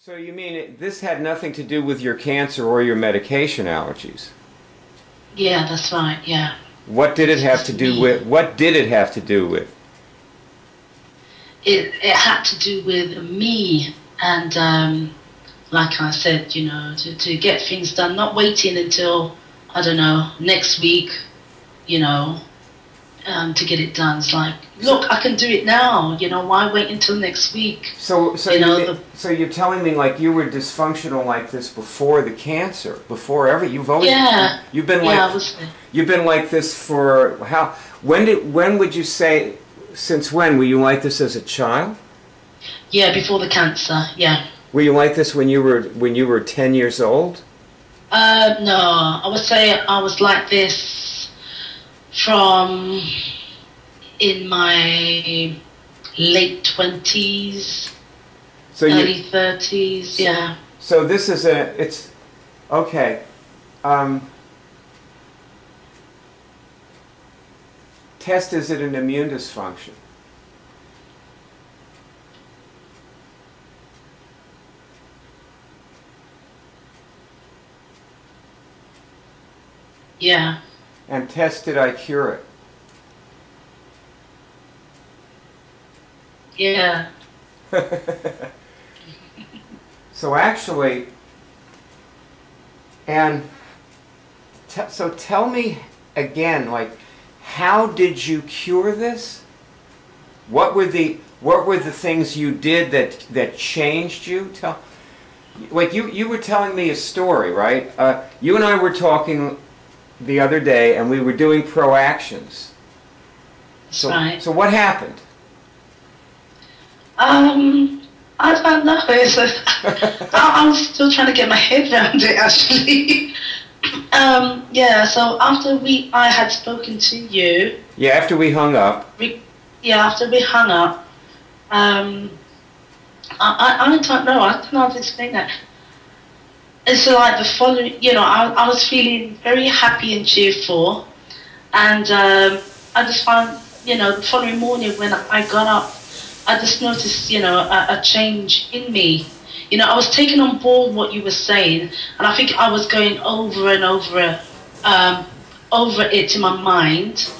So you mean this had nothing to do with your cancer or your medication allergies? Yeah, that's right, yeah. What did it have to do with? What did it have to do with? It had to do with me and, like I said, you know, to get things done, not waiting until, I don't know, next week, you know, to get it done. It's like, look, I can do it now, you know, why wait until next week? So you're telling me like you were dysfunctional like this before the cancer, before you've always you've been like this for how? When would you say? Since when were you like this as a child? Yeah, before the cancer. Yeah. Were you like this when you were 10 years old? No, I would say I was like this from in my late 20s, early 30s. Yeah. So this is it's okay. Test, is it an immune dysfunction? Yeah. And test, did I cure it? Yeah. So actually, and so tell me again, like, how did you cure this? What were the things you did that changed you? Like you were telling me a story, right? You and I were talking the other day, and we were doing proactions. That's right. So what happened? I don't know. I'm still trying to get my head around it, actually. Yeah, so after I had spoken to you. Yeah, after we hung up. After we hung up, I don't know. I don't know how to explain that. It's like the following, you know, I was feeling very happy and cheerful, and I just found, you know, the following morning when I got up, I just noticed, you know, a change in me. You know, I was taking on board what you were saying, and I think I was going over and over it in my mind,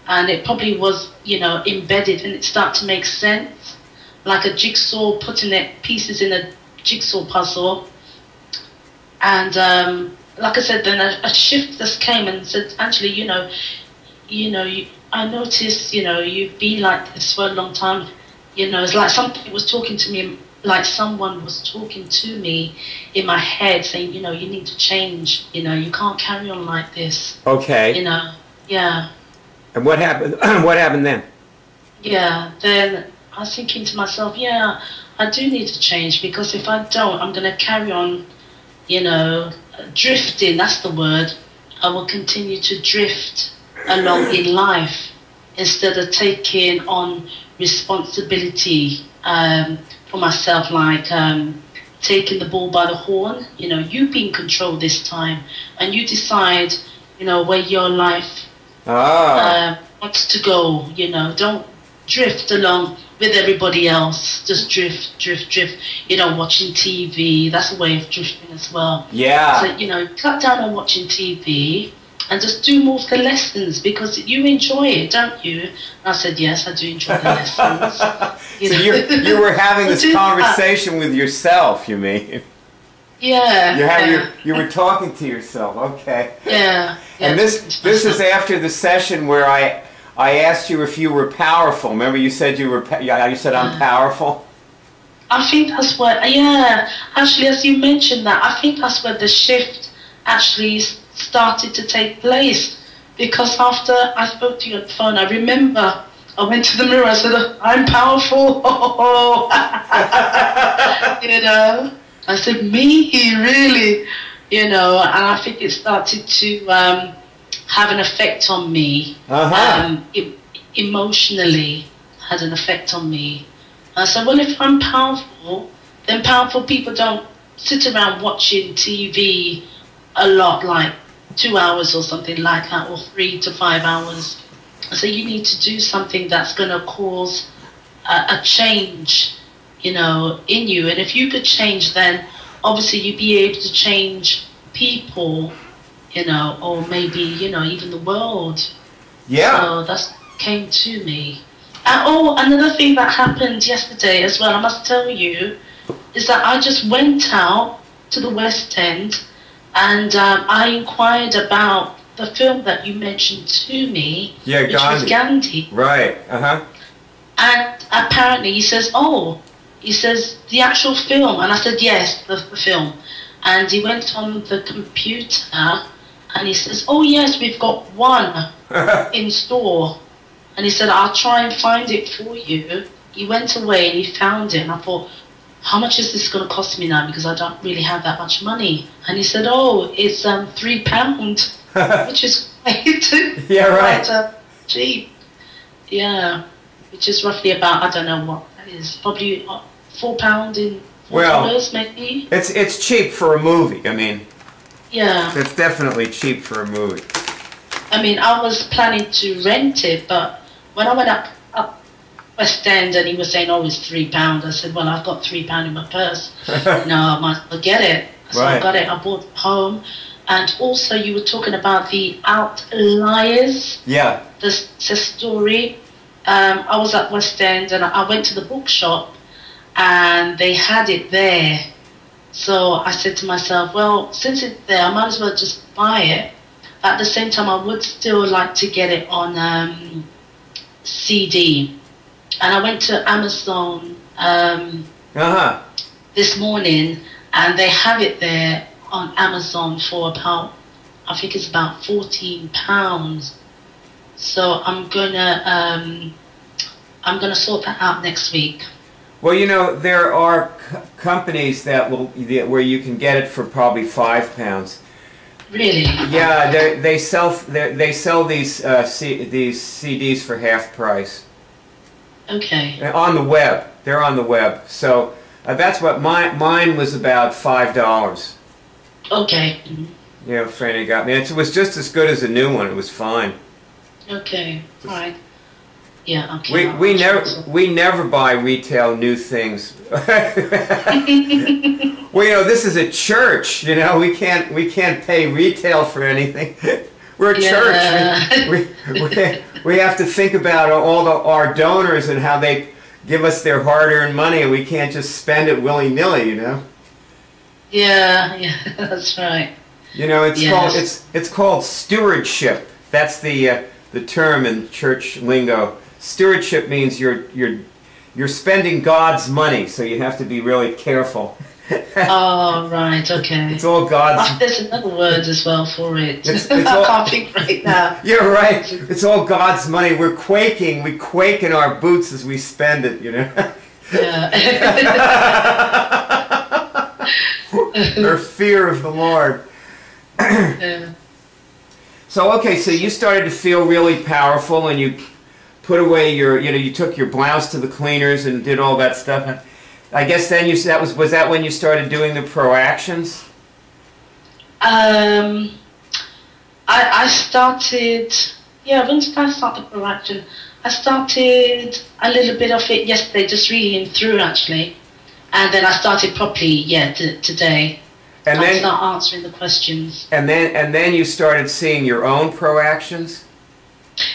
and it probably was, you know, embedded, and it started to make sense, like a jigsaw, putting pieces in a jigsaw puzzle. And like I said, then a shift just came and said, actually, you know, I noticed, you know, you've been like this for a long time. You know, it's like something was talking to me, like someone was talking to me in my head saying, you know, you need to change, you know, you can't carry on like this. Okay. You know, yeah. And what happened? What happened then? Yeah, then I was thinking to myself, yeah, I do need to change, because if I don't, I'm going to carry on, you know, drifting, that's the word. I will continue to drift along in life instead of taking on responsibility for myself, like taking the bull by the horn. You know, you be in control this time, and you decide, you know, where your life wants to go. You know, don't drift along with everybody else. Just drift. You know, watching TV, that's a way of drifting as well. Yeah. So, you know, cut down on watching TV and just do more of the lessons, because you enjoy it, don't you? And I said, yes, I do enjoy the lessons. You were having this conversation with yourself, you mean? Yeah. You were talking to yourself, okay. Yeah. And this is after the session where I asked you if you were powerful. Remember, you said you said I'm powerful? I think that's what, yeah. Actually, as you mentioned that, I think that's where the shift actually started to take place, because after I spoke to you on the phone, I remember I went to the mirror, I said, I'm powerful. You know, I said, me, really, you know, and I think it started to have an effect on me. Emotionally had an effect on me. I said, well, if I'm powerful, then powerful people don't sit around watching TV a lot, like 2 hours or something like that, or 3 to 5 hours. So you need to do something that's going to cause a change you know, in you. And if you could change, then obviously you'd be able to change people, you know, or maybe, you know, even the world. Yeah. So that came to me. And oh, another thing that happened yesterday as well, I must tell you, is that I just went out to the West End and I inquired about the film that you mentioned to me, Yeah, which was Gandhi. Right. Uh-huh. And apparently he says, oh, he says, the actual film. And I said, yes, the film. And he went on the computer and he says, oh, yes, we've got one in store. And he said, I'll try and find it for you. He went away and he found it. And I thought, how much is this going to cost me now? Because I don't really have that much money. And he said, oh, it's £3, which is quite, yeah, right. quite cheap. Yeah, which is roughly about, I don't know what that is, probably £4 in $4 maybe. It's cheap for a movie. I mean, yeah, it's definitely cheap for a movie. I mean, I was planning to rent it, but when I went up West End and he was saying, oh, it's £3, I said, well, I've got £3 in my purse. No, I might as well get it. So I got it, I brought it home. And also you were talking about the outliers. Yeah. The story. I was at West End and I went to the bookshop and they had it there. So I said to myself, well, since it's there, I might as well just buy it. At the same time, I would still like to get it on CD. And I went to Amazon this morning, and they have it there on Amazon for about, I think it's about £14. So I'm gonna sort that out next week. Well, you know, there are companies that where you can get it for probably £5. Really? Yeah, they sell these CDs for half price. Okay. On the web, they're on the web. So that's what mine was about $5. Okay. Yeah, Franny got me. It was just as good as a new one. It was fine. Okay. All right. Yeah. Okay. We never buy retail new things. Well, you know, this is a church. You know, we can't pay retail for anything. We're a church. We have to think about our donors and how they give us their hard-earned money, and we can't just spend it willy-nilly. You know. Yeah, that's right. You know, it's called stewardship. That's the term in church lingo. Stewardship means you're spending God's money, so you have to be really careful. Oh, right, okay. It's all God's... there's another word as well for it. I can't think right now. You're right. It's all God's money. We're quaking. We quake in our boots as we spend it, you know. Yeah. Or fear of the Lord. Yeah. So, okay, so you started to feel really powerful, and you put away you took your blouse to the cleaners and did all that stuff. I guess then was that when you started doing the pro-actions? I started, when did I start the pro-action? I started a little bit of it yesterday, just reading through actually. And then I started properly, today. And then start answering the questions. And then you started seeing your own pro-actions?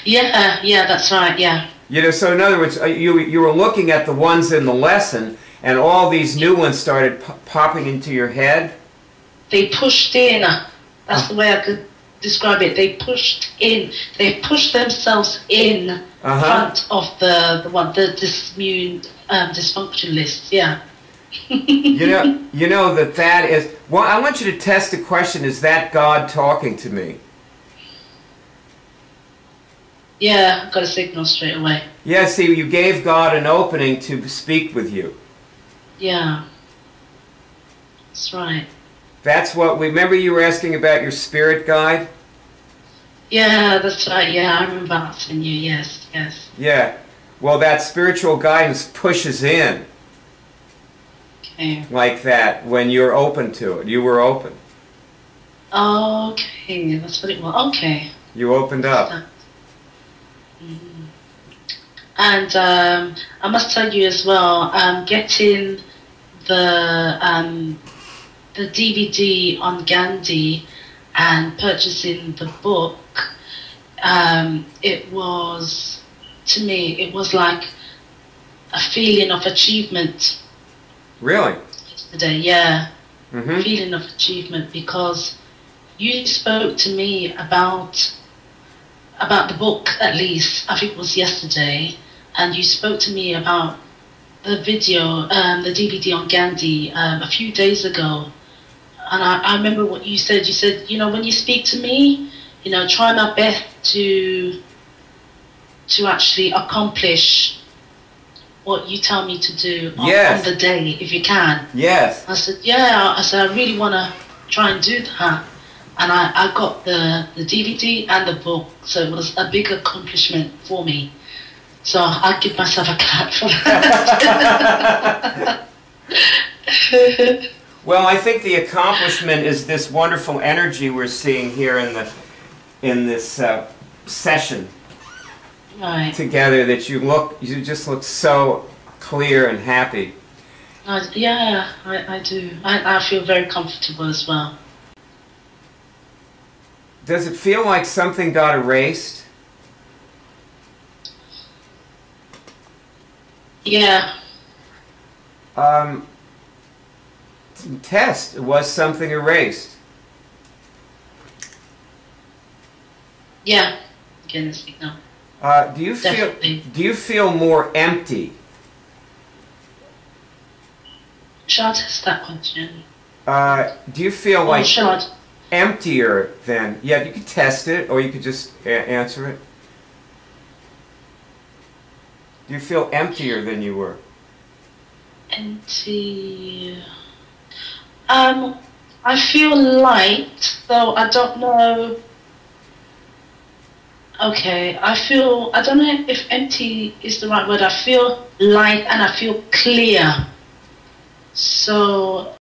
Yeah, that's right, yeah. You know, so in other words, you were looking at the ones in the lesson, and all these new ones started popping into your head? They pushed in. That's the way I could describe it. They pushed in. They pushed themselves in front of the dysfunction list, yeah. you know that is... Well, I want you to test the question, is that God talking to me? Yeah, got a signal straight away. Yeah, see, you gave God an opening to speak with you. Yeah. That's right. That's what we... Remember you were asking about your spirit guide? Yeah, that's right. Yeah, I remember asking you. Yes. Yeah. Well, that spiritual guidance pushes in. Okay. Like that, when you're open to it. You were open. Okay, that's what it was. Okay. You opened up. And I must tell you as well, getting the DVD on Gandhi and purchasing the book, it was, to me, it was like a feeling of achievement. Really? Yesterday, yeah. Mm-hmm. Feeling of achievement, because you spoke to me about the book, at least, I think it was yesterday, and you spoke to me about the video, the DVD on Gandhi a few days ago. And I remember what you said. You said, you know, when you speak to me, you know, try my best to actually accomplish what you tell me to do on, Yes. on the day, if you can. Yes. I said, yeah. I said, I really want to try and do that. And I got the DVD and the book, so it was a big accomplishment for me. So I give myself a clap for that. Well, I think the accomplishment is this wonderful energy we're seeing here in this session Right. together. That you just look so clear and happy. Yeah, I do. I feel very comfortable as well. Does it feel like something got erased? Yeah. Test, was something erased? Yeah. Again, speak now. Do you Definitely. feel more empty? Shall I test that question? Do you feel Or like shall I? emptier than? Yeah, you could test it, or you could just answer it. Do you feel emptier than you were? Empty. I feel light, though I don't know. Okay, I don't know if empty is the right word. I feel light and I feel clear. So